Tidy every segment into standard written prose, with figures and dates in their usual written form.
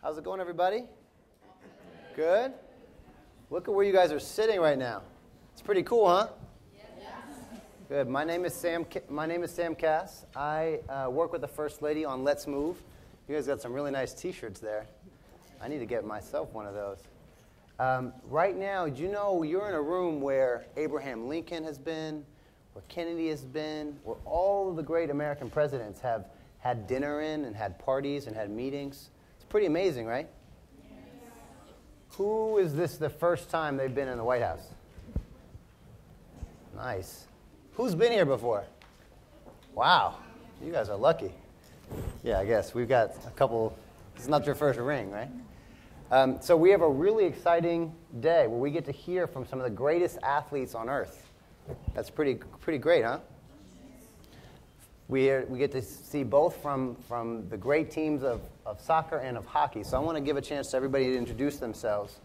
How's it going, everybody? Good? Look at where you guys are sitting right now. It's pretty cool, huh? Yes. Good. My name is Sam Cass. I work with the First Lady on Let's Move. You guys got some really nice T-shirts there. I need to get myself one of those. Right now, do you know you're in a room where Abraham Lincoln has been, where Kennedy has been, where all of the great American presidents have had dinner in and had parties and had meetings? It's pretty amazing, right? Yes. Who is this the first time they've been in the White House? Nice. Who's been here before? Wow. You guys are lucky. Yeah, I guess. We've got a couple. It's not your first ring, right? So we have a really exciting day where we get to hear from some of the greatest athletes on earth. That's pretty great, huh? We get to see both from the great teams of soccer and of hockey. So I want to give a chance to everybody to introduce themselves.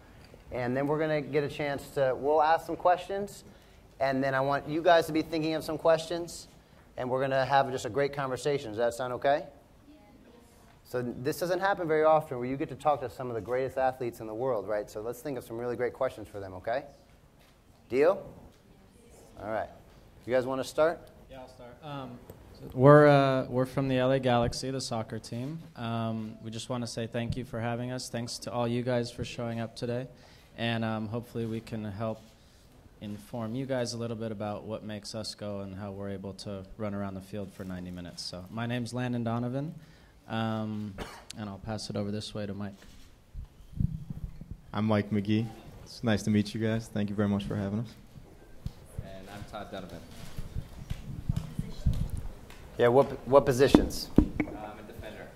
And then we're going to get a chance we'll ask some questions. And then I want you guys to be thinking of some questions. And we're going to have just a great conversation. Does that sound okay? So this doesn't happen very often where you get to talk to some of the greatest athletes in the world, right? So let's think of some really great questions for them, okay? Deal? All right. You guys want to start? Yeah, I'll start. We're from the LA Galaxy, the soccer team. We just want to say thank you for having us. Thanks to all you guys for showing up today. And hopefully we can help inform you guys a little bit about what makes us go and how we're able to run around the field for 90 minutes. So my name's Landon Donovan. And I'll pass it over this way to Mike. I'm Mike Magee. It's nice to meet you guys. Thank you very much for having us. And I'm Todd Dunivant. Yeah, what positions? I'm a defender.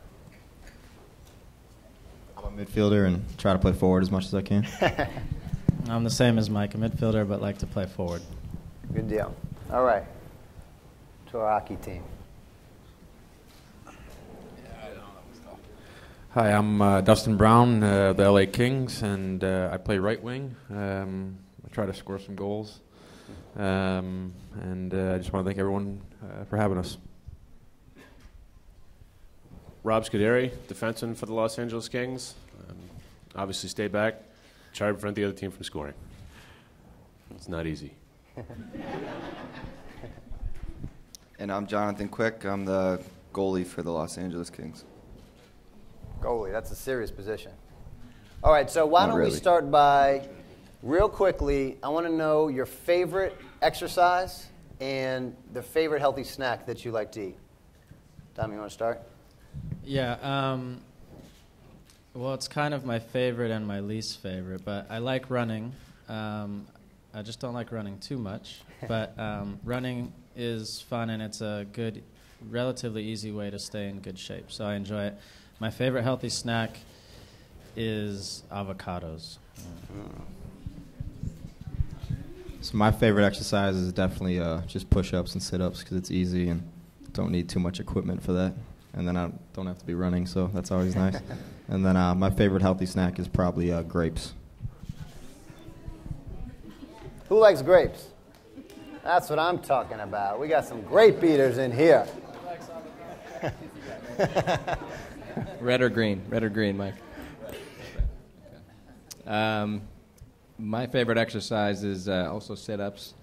I'm a midfielder and try to play forward as much as I can. I'm the same as Mike, a midfielder, but like to play forward. Good deal. All right. To our hockey team. Hi, I'm Dustin Brown, of the LA Kings, and I play right wing. I try to score some goals, and I just want to thank everyone for having us. Rob Scuderi, defenseman for the Los Angeles Kings. Obviously stay back, try to prevent the other team from scoring. It's not easy. And I'm Jonathan Quick. I'm the goalie for the Los Angeles Kings. Goalie, that's a serious position. All right, so why don't we start by, real quickly, I want to know your favorite exercise and the favorite healthy snack that you like to eat. Tom, you want to start? Yeah, well, it's kind of my favorite and my least favorite, but I like running. I just don't like running too much, but running is fun, and it's a good, relatively easy way to stay in good shape, so I enjoy it. My favorite healthy snack is avocados. So my favorite exercise is definitely just push-ups and sit-ups because it's easy and don't need too much equipment for that. And then I don't have to be running, so that's always nice. And then my favorite healthy snack is probably grapes. Who likes grapes? That's what I'm talking about. We got some grape eaters in here. Red or green? Red or green, Mike? My favorite exercise is also sit-ups.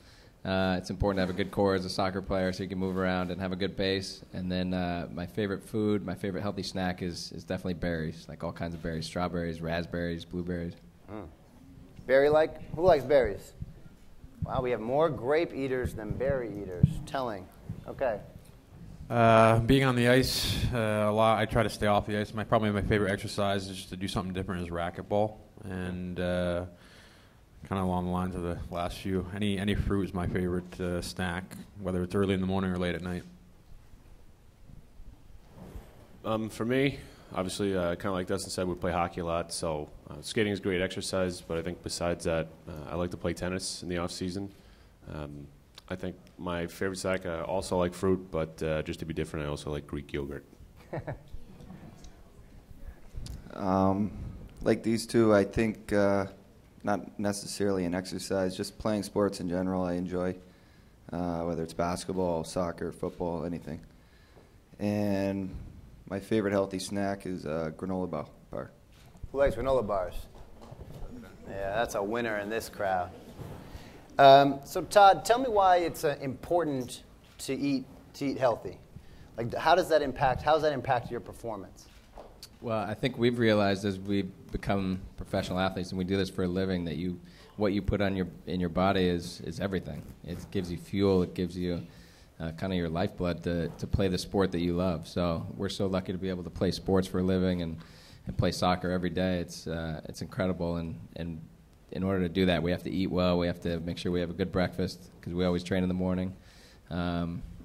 It's important to have a good core as a soccer player so you can move around and have a good base. And then my favorite food, my favorite healthy snack is definitely berries, like all kinds of berries, strawberries, raspberries, blueberries. Who likes berries? Wow, we have more grape eaters than berry eaters. Telling. Okay. Being on the ice a lot, I try to stay off the ice. Probably my favorite exercise is just to do something different is racquetball, and kind of along the lines of the last few. Any fruit is my favorite snack, whether it's early in the morning or late at night. For me, obviously, kind of like Dustin said, we play hockey a lot, so skating is great exercise, but I think besides that, I like to play tennis in the off-season. I think my favorite snack, I also like fruit, but just to be different, I also like Greek yogurt. Like these two, I think not necessarily an exercise, just playing sports in general I enjoy, whether it's basketball, soccer, football, anything. And my favorite healthy snack is granola bar. Who likes granola bars? Yeah, that's a winner in this crowd. So Todd, tell me why it's important to eat healthy. Like, how does that impact your performance? Well, I think we've realized as we've become professional athletes and we do this for a living that what you put in your body is everything. It gives you fuel. It gives you kind of your lifeblood to play the sport that you love. So we're so lucky to be able to play sports for a living and play soccer every day. It's incredible. And in order to do that, we have to eat well. We have to make sure we have a good breakfast because we always train in the morning.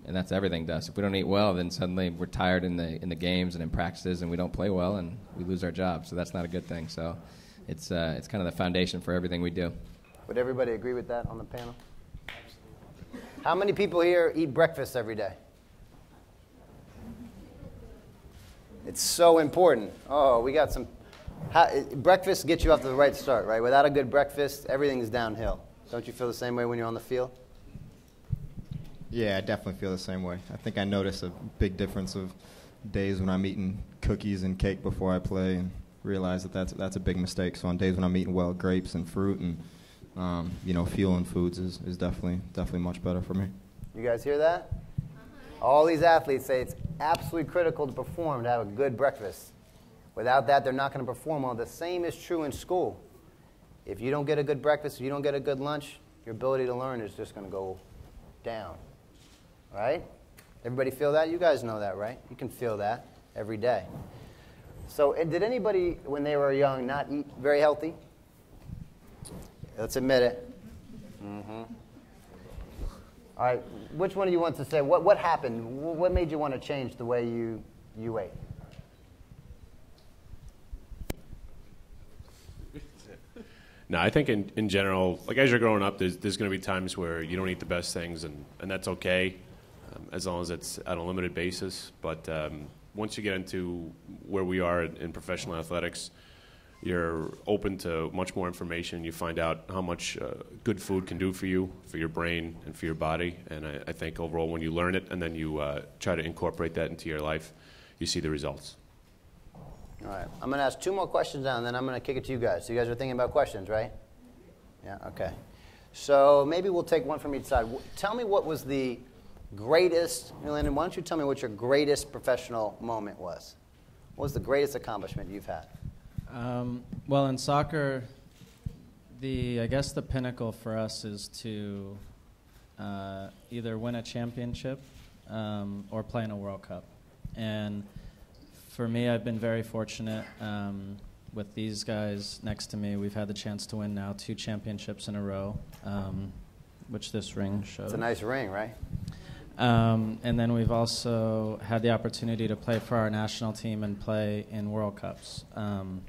And that's everything to us. If we don't eat well, then suddenly we're tired in the games and in practices, and we don't play well, and we lose our job. So that's not a good thing. So it's kind of the foundation for everything we do. Would everybody agree with that on the panel? Absolutely. How many people here eat breakfast every day? It's so important. Oh, we got some. Breakfast gets you off to the right start, right? Without a good breakfast, everything's downhill. Don't you feel the same way when you're on the field? Yeah, I definitely feel the same way. I think I notice a big difference of days when I'm eating cookies and cake before I play and realize that's a big mistake. So on days when I'm eating well, grapes and fruit and fuel and foods is definitely much better for me. You guys hear that? All these athletes say it's absolutely critical to perform to have a good breakfast. Without that, they're not going to perform well. The same is true in school. If you don't get a good breakfast, if you don't get a good lunch, your ability to learn is just going to go down. Right? Everybody feel that? You guys know that, right? You can feel that every day. So did anybody, when they were young, not eat very healthy? Let's admit it. Mm-hmm. All right. Which one of you wants to say, what happened? What made you want to change the way you ate? No, I think in general, like as you're growing up, there's going to be times where you don't eat the best things, and that's okay. As long as it's on a limited basis. But once you get into where we are in professional athletics, you're open to much more information. You find out how much good food can do for you, for your brain, and for your body. And I think overall when you learn it and then you try to incorporate that into your life, you see the results. All right. I'm going to ask 2 more questions now, and then I'm going to kick it to you guys. So you guys are thinking about questions, right? Yeah, okay. So maybe we'll take one from each side. Tell me what was the greatest, Landon, why don't you tell me what your greatest professional moment was? What was the greatest accomplishment you've had? Well, in soccer, I guess the pinnacle for us is to either win a championship or play in a World Cup. And for me, I've been very fortunate with these guys next to me. We've had the chance to win now 2 championships in a row, which this ring shows. It's a nice ring, right? And then we've also had the opportunity to play for our national team and play in World Cups,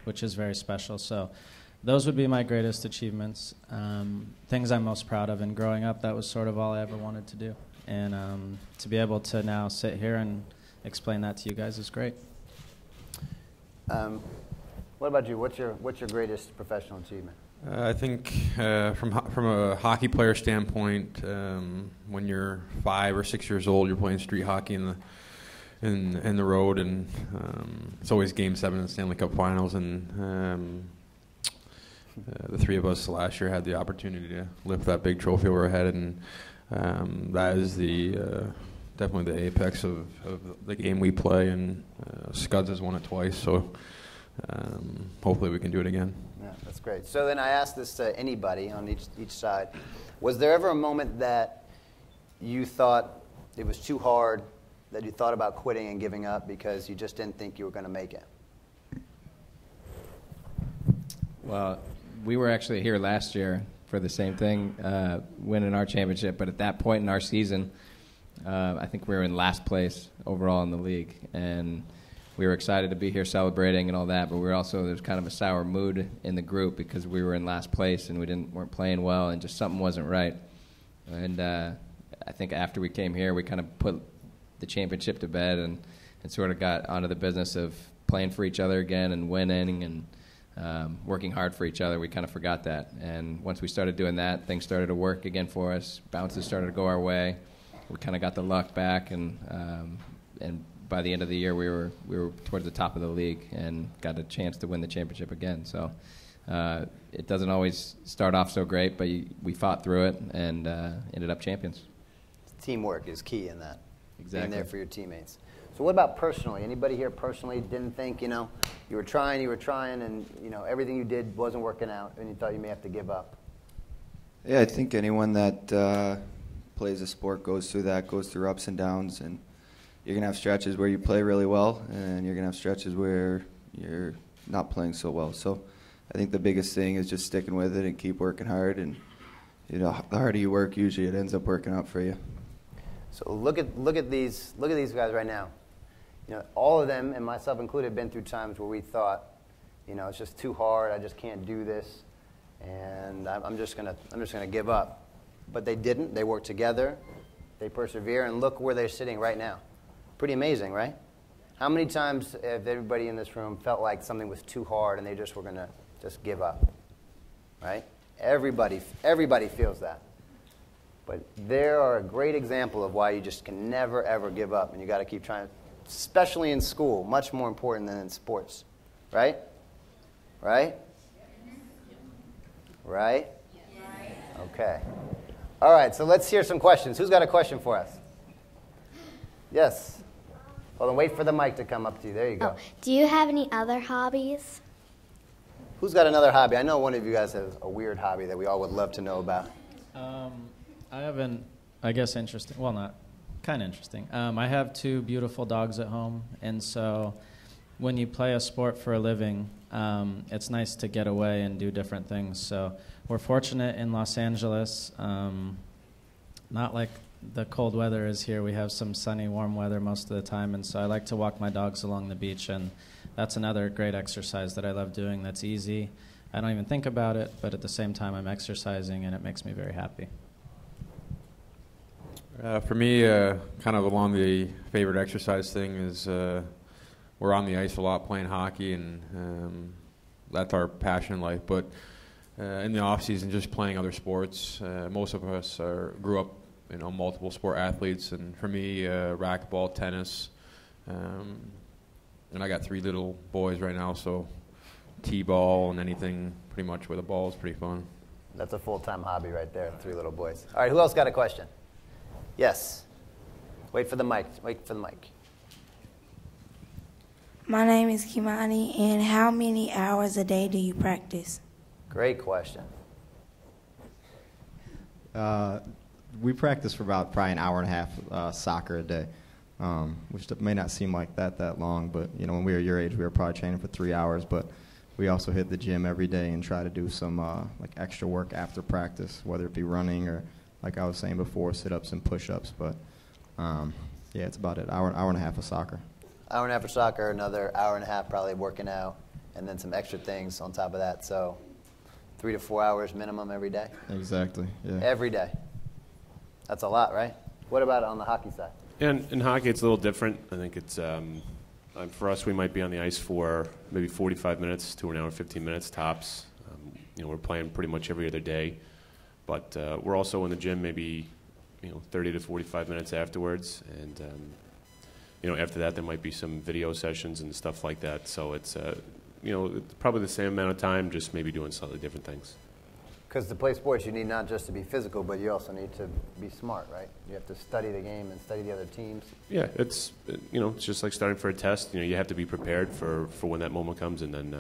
which is very special. So those would be my greatest achievements. Things I'm most proud of. And growing up, that was sort of all I ever wanted to do. And to be able to now sit here and explain that to you guys is great. What about you? What's your greatest professional achievement? I think from a hockey player standpoint, when you're 5 or 6 years old, you're playing street hockey in the road, and it's always Game 7 in the Stanley Cup Finals. And the 3 of us last year had the opportunity to lift that big trophy over our head, and that is definitely the apex of the game we play. And Scuds has won it twice, so hopefully we can do it again. Yeah, that's great. So then I asked this to anybody on each side. Was there ever a moment that you thought it was too hard, that you thought about quitting and giving up because you just didn't think you were going to make it? Well, we were actually here last year for the same thing, winning our championship. But at that point in our season, I think we were in last place overall in the league. And we were excited to be here celebrating and all that, but there's kind of a sour mood in the group because we were in last place and we weren't playing well and just something wasn't right. And I think after we came here, we kind of put the championship to bed and sort of got onto the business of playing for each other again and winning and working hard for each other. We kind of forgot that. And once we started doing that, things started to work again for us. Bounces started to go our way. We kind of got the luck back and by the end of the year, we were towards the top of the league and got a chance to win the championship again. So it doesn't always start off so great, but we fought through it and ended up champions. Teamwork is key in that. Exactly. Being there for your teammates. So what about personally? Anybody here personally didn't think, you were trying, and, everything you did wasn't working out, and you thought you may have to give up? Yeah, I think anyone that plays a sport goes through ups and downs, and you're going to have stretches where you play really well, and you're going to have stretches where you're not playing so well. So I think the biggest thing is just sticking with it and keep working hard, and the harder you work, usually it ends up working out for you. So look at these guys right now. All of them, and myself included, have been through times where we thought, it's just too hard. I just can't do this, and I'm just gonna give up. But they didn't. They worked together. They persevere, and look where they're sitting right now. Pretty amazing, right? How many times have everybody in this room felt like something was too hard and they just were gonna just give up? Right? Everybody feels that. But they are a great example of why you just can never, ever give up, and you got to keep trying, especially in school, much more important than in sports. Right? Right? Right? Okay. All right, so let's hear some questions. Who's got a question for us? Yes. Hold on, wait for the mic to come up to you. There you go. Do you have any other hobbies? Who's got another hobby? I know one of you guys has a weird hobby that we all would love to know about. I have interesting, well, not kind of interesting. I have 2 beautiful dogs at home, and so when you play a sport for a living, it's nice to get away and do different things. So we're fortunate in Los Angeles, not like the cold weather is here. We have some sunny, warm weather most of the time, and so I like to walk my dogs along the beach, and that's another great exercise that I love doing that's easy. I don't even think about it, but at the same time I'm exercising, and it makes me very happy. For me, kind of along the favorite exercise thing is we're on the ice a lot playing hockey, and that's our passion in life. But in the off season, just playing other sports. Most of us grew up, multiple sport athletes, and for me, racquetball, tennis, and I got 3 little boys right now, so t-ball and anything pretty much with a ball is pretty fun. That's a full-time hobby right there, 3 little boys. All right, who else got a question? Yes. Wait for the mic. My name is Kimani, and how many hours a day do you practice? Great question. We practice for probably an hour and a half soccer a day, which may not seem like that long, but when we were your age, we were probably training for 3 hours. But we also hit the gym every day and try to do some extra work after practice, whether it be running or, like I was saying before, sit-ups and push-ups. But it's about an hour and a half of soccer. Hour and a half of soccer, another hour and a half probably working out, and then some extra things on top of that. So 3 to 4 hours minimum every day. Exactly. Yeah. Every day. That's a lot, right? What about on the hockey side? And in hockey, it's a little different. I think it's for us, we might be on the ice for maybe 45 minutes to an hour and 15 minutes tops. We're playing pretty much every other day, but we're also in the gym maybe 30 to 45 minutes afterwards, and after that there might be some video sessions and stuff like that. So it's probably the same amount of time, just maybe doing slightly different things. Because to play sports, you need not just to be physical, but you also need to be smart, right? You have to study the game and study the other teams. Yeah, it's just like starting for a test. You have to be prepared for when that moment comes, and then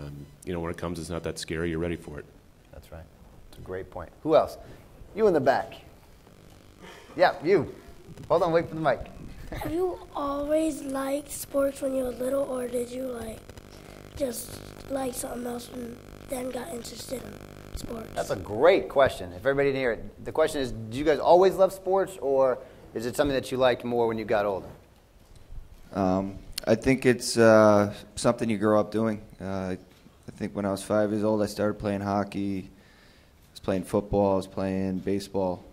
when it comes, it's not that scary. You're ready for it. That's right. It's a great point. Who else? You in the back. Yeah, you. Hold on, wait for the mic. Have you always liked sports when you were little, or did you just like something else and then got interested in sports? That's a great question. If everybody didn't hear it, the question is, did you guys always love sports, or is it something that you liked more when you got older? I think it's something you grow up doing. I think when I was 5 years old, I started playing hockey. I was playing football. I was playing baseball.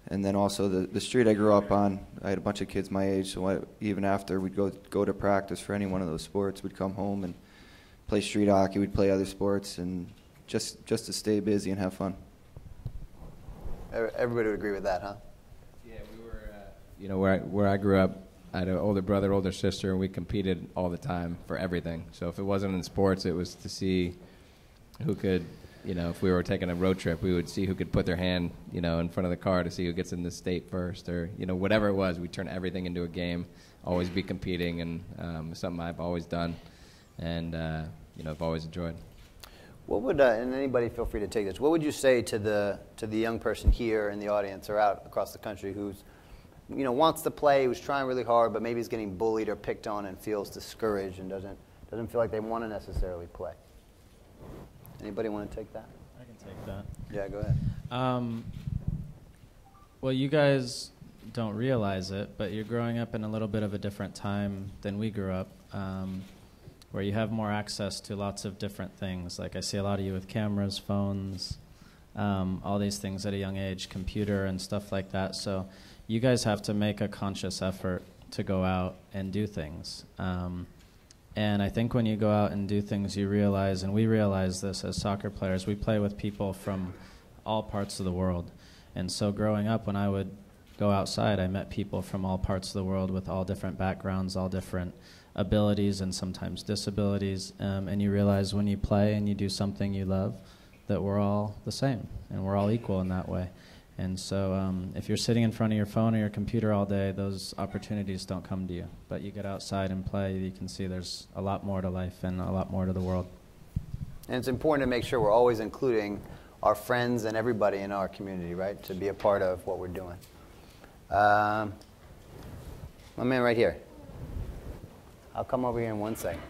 And then also the street I grew up on, I had a bunch of kids my age, so even after we'd go to practice for any one of those sports, we'd come home and play street hockey, we'd play other sports, and just to stay busy and have fun. Everybody would agree with that, huh? Yeah, we were, where I grew up, I had an older brother, older sister, and we competed all the time for everything. So if it wasn't in sports, it was to see who could, if we were taking a road trip, we would see who could put their hand, in front of the car to see who gets in the state first, or, whatever it was. We'd turn everything into a game, always be competing, and something I've always done, and, I've always enjoyed. What would, and anybody feel free to take this, what would you say to the young person here in the audience or out across the country who's, wants to play, who's trying really hard, but maybe is getting bullied or picked on and feels discouraged and doesn't feel like they want to necessarily play? Anybody want to take that? I can take that. Yeah, go ahead. Well, you guys don't realize it, but you're growing up in a little bit of a different time than we grew up, where you have more access to lots of different things. Like I see a lot of you with cameras, phones, all these things at a young age, computer and stuff like that. So you guys have to make a conscious effort to go out and do things. And I think when you go out and do things, you realize, and we realize this as soccer players, we play with people from all parts of the world. And so growing up, when I would go outside, I met people from all parts of the world with all different backgrounds, all different abilities, and sometimes disabilities. And you realize when you play and you do something you love, that we're all the same, and we're all equal in that way. And so if you're sitting in front of your phone or your computer all day, those opportunities don't come to you. But you get outside and play, you can see there's a lot more to life and a lot more to the world. And it's important to make sure we're always including our friends and everybody in our community, right, to be a part of what we're doing. My man right here. I'll come over here in 1 second.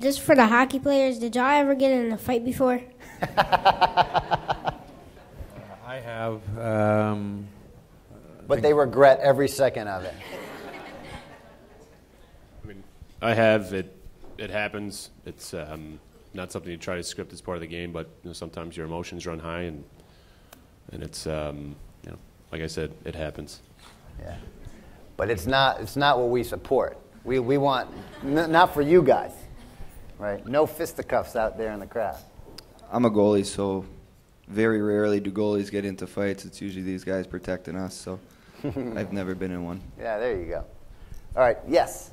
Just for the hockey players, did y'all ever get in a fight before? I have. But they regret every second of it. I mean, I have. It happens. It's not something you try to script as part of the game, but sometimes your emotions run high, and it's like I said, it happens. Yeah, but it's not what we support. We want not for you guys, right? No fisticuffs out there in the crowd. I'm a goalie, so very rarely do goalies get into fights. It's usually these guys protecting us, so I've never been in one. Yeah, there you go. All right, yes.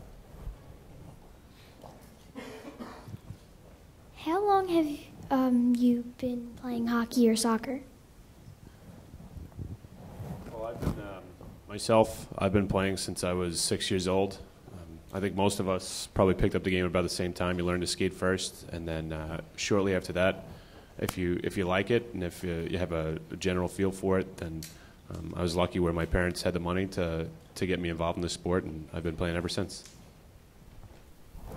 How long have you been playing hockey or soccer? Well, I've been playing since I was 6 years old. I think most of us probably picked up the game about the same time. You learn to skate first, and then shortly after that, if you like it and if you have a general feel for it, then I was lucky where my parents had the money to get me involved in the sport, and I've been playing ever since.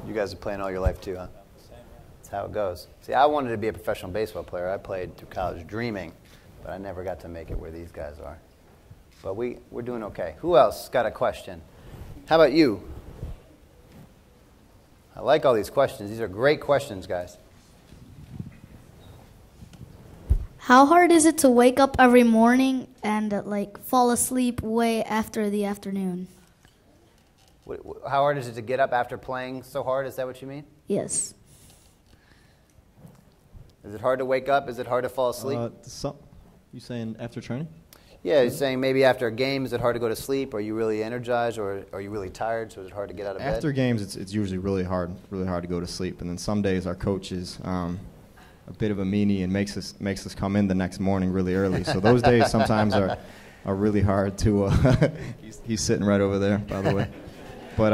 You guys are playing all your life too, huh? That's how it goes. See, I wanted to be a professional baseball player. I played through college dreaming, but I never got to make it where these guys are. But we're doing okay. Who else got a question? How about you? I like all these questions. These are great questions, guys. How hard is it to wake up every morning and fall asleep way after the afternoon? How hard is it to get up after playing so hard? Is that what you mean? Yes. Is it hard to wake up? Is it hard to fall asleep? You saying after training? Yeah, you're saying maybe after a game, is it hard to go to sleep? Are you really energized, or are you really tired, so is it hard to get out of bed? After games, it's usually really hard to go to sleep. And then some days our coach is a bit of a meanie and makes us come in the next morning really early. So those days sometimes are really hard to. He's sitting right over there, by the way. But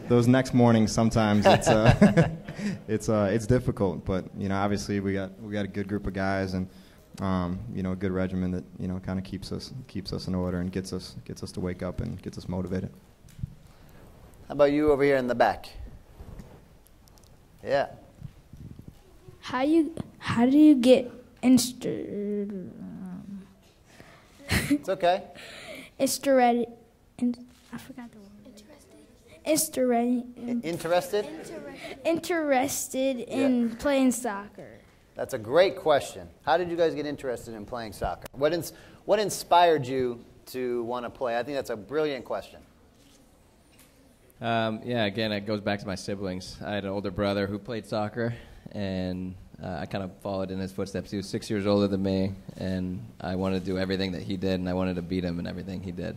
those next mornings sometimes it's difficult. But obviously we got a good group of guys and. A good regimen that kind of keeps us in order and gets us to wake up and gets us motivated. How about you over here in the back? Yeah. How do you get It's okay. I forgot the word. Interested in playing soccer. That's a great question. How did you guys get interested in playing soccer? What inspired you to want to play? I think that's a brilliant question. Again, it goes back to my siblings. I had an older brother who played soccer, and I kind of followed in his footsteps. He was 6 years older than me, and I wanted to do everything that he did, and I wanted to beat him in everything he did.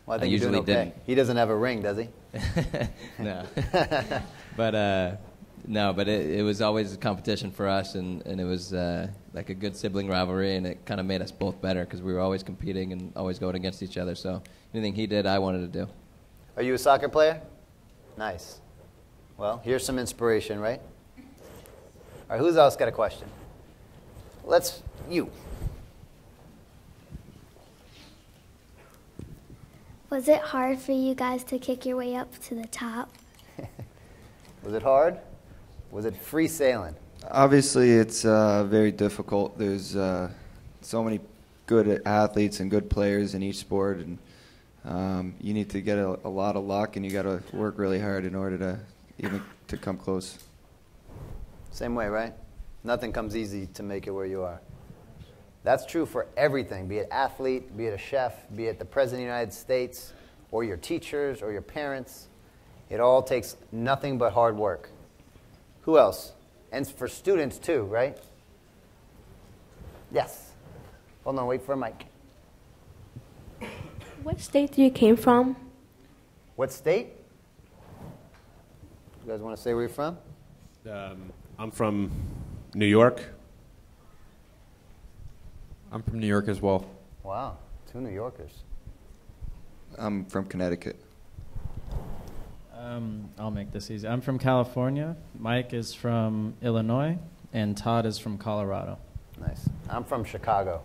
Well, I I think you're usually doing okay. didn't. He doesn't have a ring, does he? No. But it was always a competition for us, and it was like a good sibling rivalry, and it kind of made us both better because we were always competing and always going against each other. So anything he did, I wanted to do. Are you a soccer player? Nice. Well, here's some inspiration, right? All right, who's else got a question? You. Was it hard for you guys to kick your way up to the top? Was it hard? Was it free sailing? Obviously, it's very difficult. There's so many good athletes and good players in each sport, and you need to get a lot of luck, and you got to work really hard in order to even to come close. Same way, right? Nothing comes easy to make it where you are. That's true for everything, be it athlete, be it a chef, be it the President of the United States, or your teachers, or your parents. It all takes nothing but hard work. Who else? And for students too, right? Yes. Hold on, wait for a mic. What state do you came from? What state? You guys want to say where you're from? I'm from New York. I'm from New York as well. Wow, 2 New Yorkers. I'm from Connecticut. I'll make this easy. I'm from California. Mike is from Illinois, and Todd is from Colorado. Nice. I'm from Chicago.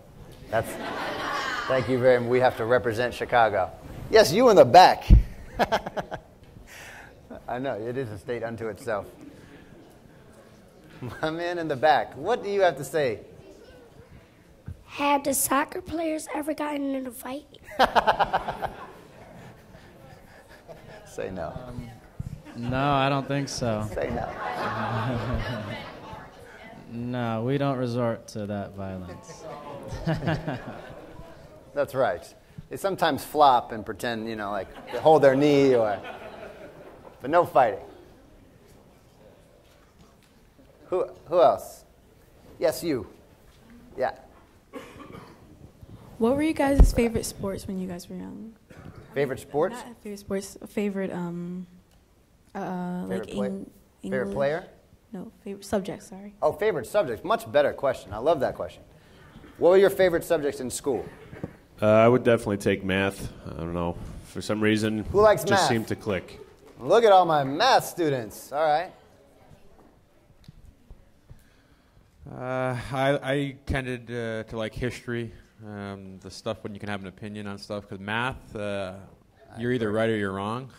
Thank you very much. We have to represent Chicago. Yes, you in the back. I know, it is a state unto itself. My man in the back, what do you have to say? Have the soccer players ever gotten in a fight? Say no. No, I don't think so. Say no. No, we don't resort to that violence. That's right. They sometimes flop and pretend, like they hold their knee but no fighting. Who else? Yes, you. Yeah. What were you guys' favorite sports when you guys were young? Favorite sports? Not favorite sports. Favorite like English. Favorite player? No, favorite subject. Sorry. Oh, favorite subjects. Much better question. I love that question. What were your favorite subjects in school? I would definitely take math. I don't know. For some reason, Who likes it just math? seemed to click. Look at all my math students. All right. I tended to like history, the stuff when you can have an opinion on stuff, because math, you're either right or you're wrong,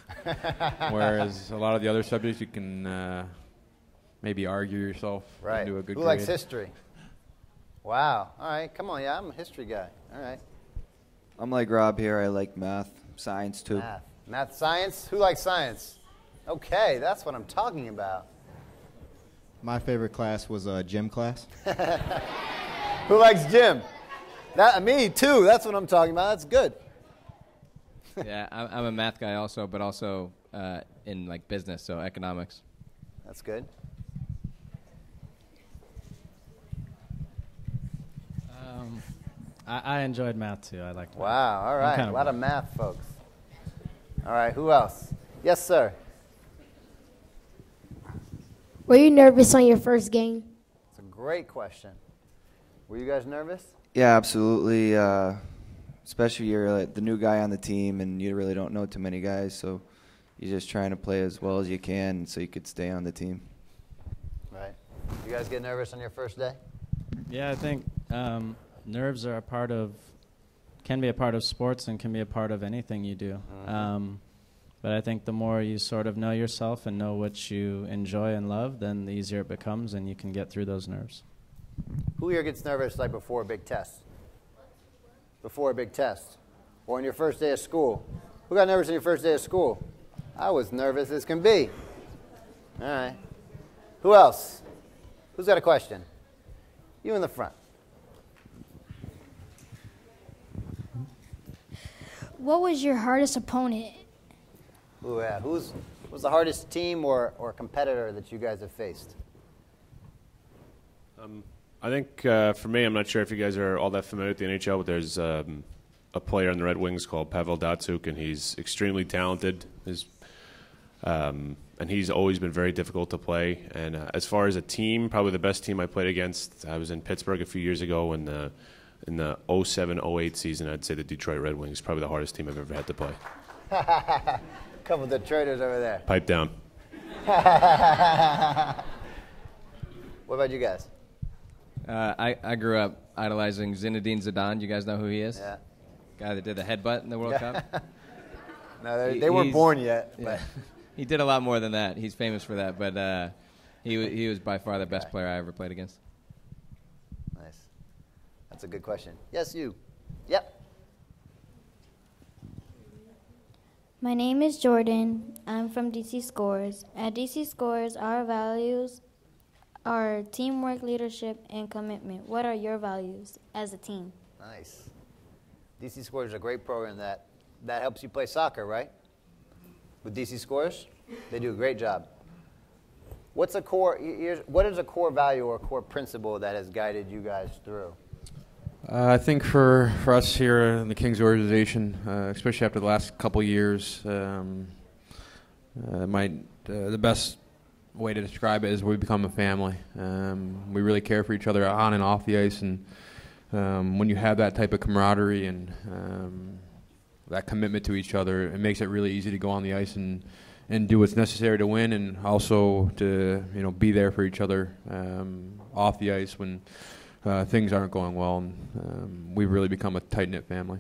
whereas a lot of the other subjects you can maybe argue yourself into a good grade. Who likes history? Wow. All right, come on. Yeah, I'm a history guy. All right. I'm like Rob here. I like math, science too. Math, science? Who likes science? Okay, that's what I'm talking about. My favorite class was gym class. Who likes gym? Me too. That's what I'm talking about. That's good. Yeah, I'm a math guy also, but also in like business, so economics. That's good. I enjoyed math too. I liked math. Wow. All right. A lot of math folks. All right. Who else? Yes, sir. Were you nervous on your first game? It's a great question. Were you guys nervous? Yeah, absolutely. Especially you're the new guy on the team, and you really don't know too many guys, so you're just trying to play as well as you can so you could stay on the team. Right. You guys get nervous on your first day? Yeah, I think nerves are can be a part of sports and can be a part of anything you do. Mm-hmm. But I think the more you sort of know yourself and know what you enjoy and love, then the easier it becomes and you can get through those nerves. Who here gets nervous like before a big test? Before a big test? Or on your first day of school? Who got nervous on your first day of school? I was nervous as can be. All right. Who else? Who's got a question? You in the front. What was your hardest opponent? Who's the hardest team or competitor that you guys have faced? I think for me, I'm not sure if you guys are all that familiar with the NHL, but there's a a player on the Red Wings called Pavel Datsyuk, and he's extremely talented. And he's always been very difficult to play. And as far as a team, probably the best team I played against, I was in Pittsburgh a few years ago in the 07-08 season. I'd say the Detroit Red Wings, probably the hardest team I've ever had to play. Couple of Detroiters over there. Pipe down. What about you guys? I grew up idolizing Zinedine Zidane. You guys know who he is? Yeah. Guy that did the headbutt in the World Cup. No, they weren't born yet. Yeah. But. He did a lot more than that. He's famous for that, but he was by far the best player I ever played against. Nice. That's a good question. Yes, you. Yep. My name is Jordan. I'm from DC Scores. At DC Scores, our values are teamwork, leadership, and commitment. What are your values as a team? Nice. DC Scores is a great program that helps you play soccer, right? With DC Scores, they do a great job. What is a core value or a core principle that has guided you guys through? I think for us here in the Kings organization, especially after the last couple years, the best way to describe it is we become a family. We really care for each other on and off the ice, and when you have that type of camaraderie and that commitment to each other, it makes it really easy to go on the ice and do what's necessary to win, and also to be there for each other off the ice when things aren't going well. And we've really become a tight-knit family.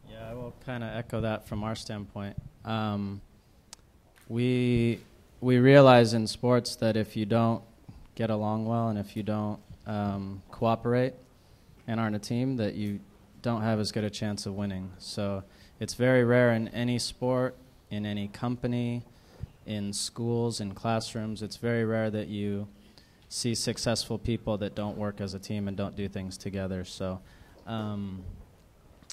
Yeah, I will kind of echo that from our standpoint. We realize in sports that if you don't get along well and if you don't cooperate and aren't a team, that you don't have as good a chance of winning. So it's very rare in any sport, in any company, in schools, in classrooms. It's very rare that you see successful people that don't work as a team and don't do things together. So I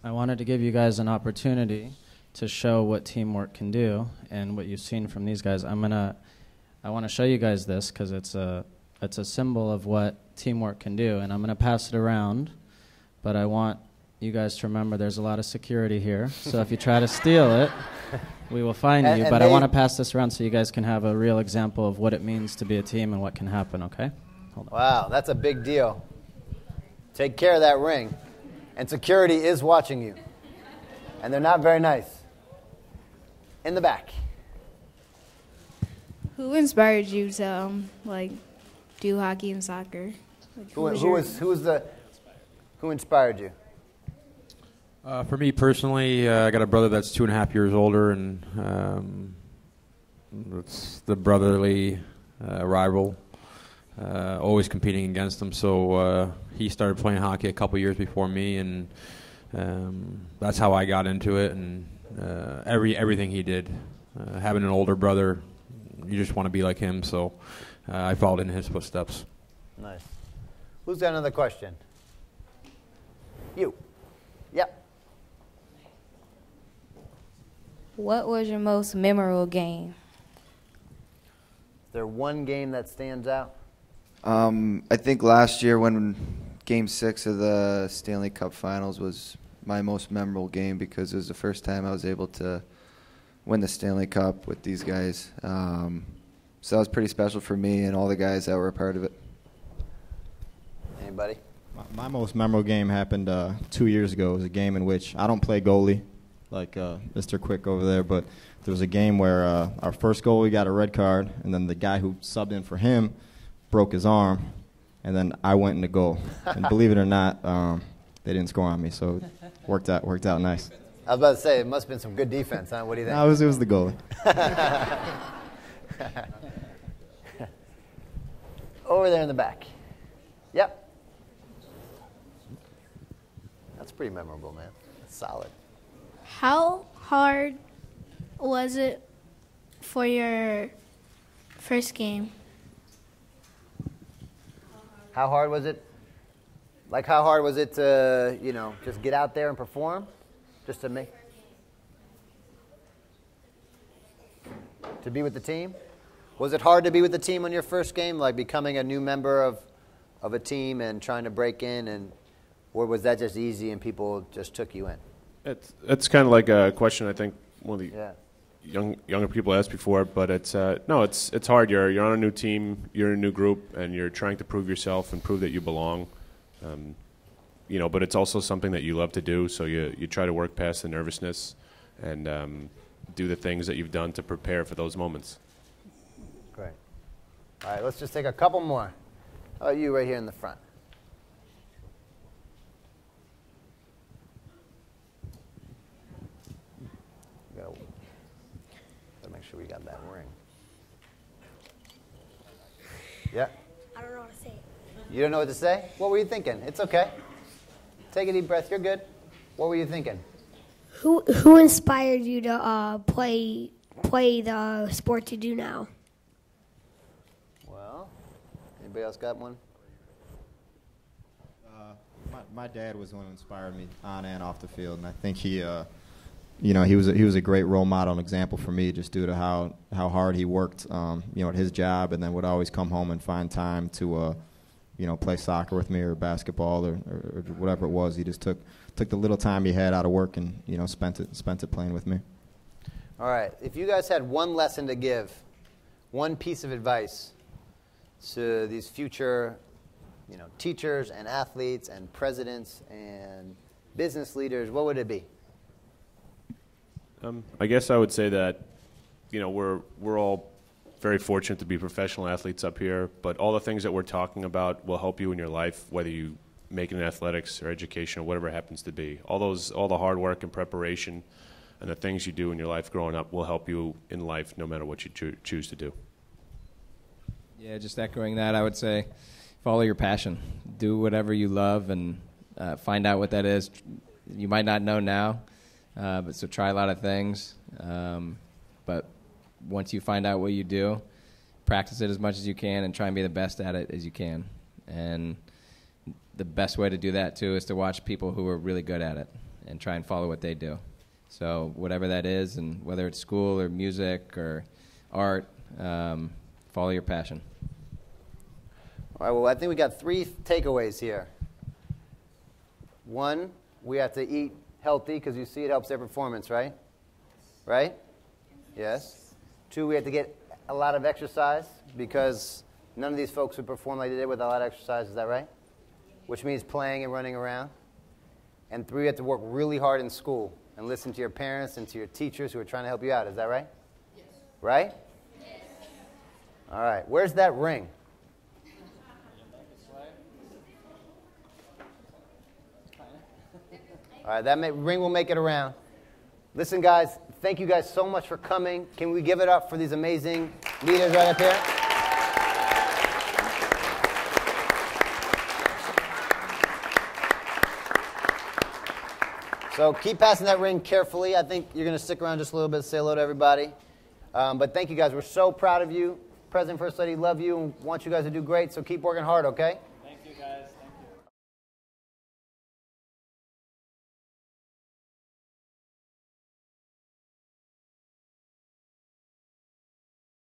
wanted to give you guys an opportunity to show what teamwork can do and what you've seen from these guys. I want to show you guys this because it's a symbol of what teamwork can do, and I'm going to pass it around, but I want you guys to remember there's a lot of security here, so if you try to steal it, we will find you. But I want to pass this around so you guys can have a real example of what it means to be a team and what can happen, okay? Hold on. Wow, that's a big deal. Take care of that ring. And security is watching you. And they're not very nice. In the back. Who inspired you to do hockey and soccer? Who inspired you? For me personally, I got a brother that's 2.5 years older, and it's the brotherly rival, always competing against him. So he started playing hockey a couple years before me, and that's how I got into it. And everything he did, having an older brother, you just want to be like him. So I followed in his footsteps. Nice. Who's got another question? You. Yep. What was your most memorable game? Is there one game that stands out? I think last year when Game 6 of the Stanley Cup Finals was my most memorable game because it was the first time I was able to win the Stanley Cup with these guys. So that was pretty special for me and all the guys that were a part of it. Anybody? My most memorable game happened 2 years ago. It was a game in which I don't play goalie like Mr. Quick over there, but there was a game where our first goalie got a red card, and then the guy who subbed in for him broke his arm, and then I went in the goal. And believe it or not, they didn't score on me, so it worked out nice. I was about to say, it must have been some good defense, huh? What do you think? No, it was the goalie. Over there in the back. Yep. That's pretty memorable, man. That's solid. How hard was it for your first game? How hard was it? Like, how hard was it to, just get out there and perform? Just to be with the team? Was it hard to be with the team on your first game, like becoming a new member of a team and trying to break in? And Or was that just easy and people just took you in? It's kind of like a question I think one of the Yeah. younger people asked before, but it's hard. You're on a new team, you're in a new group, and you're trying to prove yourself and prove that you belong. But it's also something that you love to do, so you try to work past the nervousness and do the things that you've done to prepare for those moments. Great. All right, let's just take a couple more. How about you right here in the front? Gotta make sure we got that ring. Yeah? I don't know what to say. You don't know what to say? What were you thinking? It's okay. Take a deep breath. You're good. What were you thinking? Who inspired you to play the sport you do now? Well, anybody else got one? My dad was the one who inspired me on and off the field, and I think he was a great role model and example for me, just due to how hard he worked, at his job, and then would always come home and find time to, play soccer with me or basketball or whatever it was. He just took the little time he had out of work and spent it playing with me. All right. If you guys had one lesson to give, one piece of advice to these future, teachers and athletes and presidents and business leaders, what would it be? I guess I would say that, we're all very fortunate to be professional athletes up here, but all the things that we're talking about will help you in your life, whether you make it in athletics or education or whatever it happens to be. All the hard work and preparation and the things you do in your life growing up will help you in life no matter what you choose to do. Yeah, just echoing that, I would say follow your passion. Do whatever you love and find out what that is. You might not know now, but so try a lot of things. But once you find out what you do, practice it as much as you can and try and be the best at it as you can. And the best way to do that, too, is to watch people who are really good at it and try and follow what they do. So whatever that is, and whether it's school or music or art, follow your passion. All right, well, I think we got 3 takeaways here. 1, we have to eat healthy because you see it helps their performance, right? Right? Yes. 2, we have to get a lot of exercise because none of these folks would perform like they did with a lot of exercise. Is that right? Which means playing and running around. And 3, you have to work really hard in school and listen to your parents and to your teachers who are trying to help you out. Is that right? Yes. Right? Yes. All right. Where's that ring? All right, that ring will make it around. Listen, guys, thank you guys so much for coming. Can we give it up for these amazing leaders right up here? So keep passing that ring carefully. I think you're going to stick around just a little bit to say hello to everybody. But thank you, guys. We're so proud of you. President, First Lady love you and want you guys to do great, so keep working hard, okay?